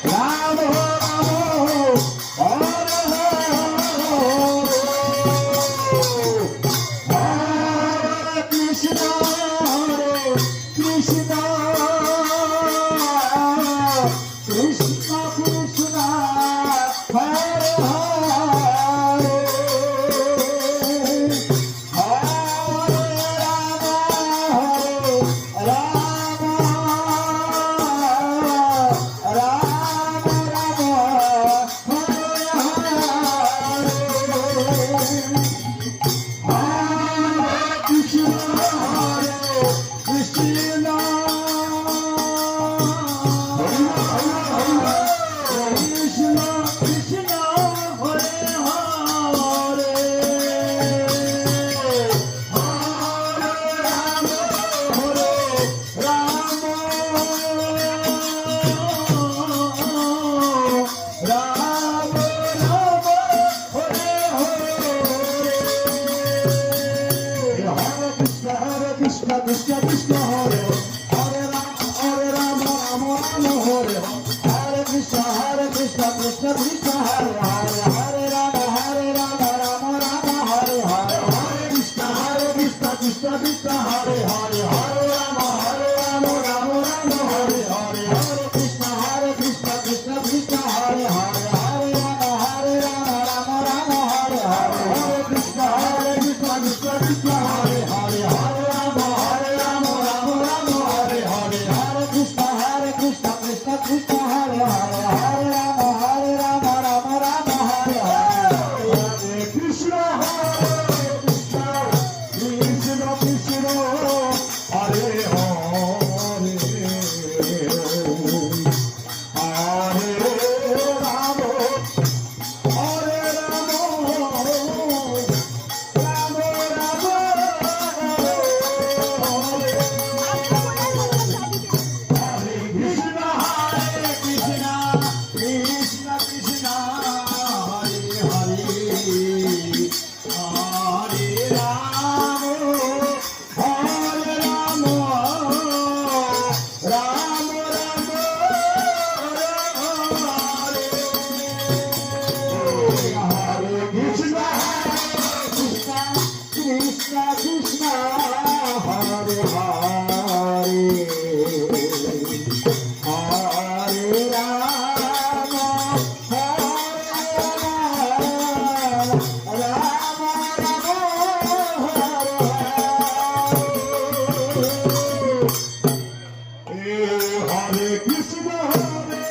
Ram Ram Hare Hare Krishna Krishna Krishna Krishna Hare Hare Krishna Krishna Krishna Hare Hare Ram Ram Ram Hare Hare Krishna Krishna Krishna Hare Hare Hare Ram Ram Ram Hare Hare Hare Krishna Krishna Krishna Hare Hare Hare Ram Ram Ram Hare Hare Hare Krishna Krishna Krishna Hare Hare Hare Ram Ram Hare Hare Hare Krishna Krishna Krishna Hare Hare Hare Krishna Krishna Krishna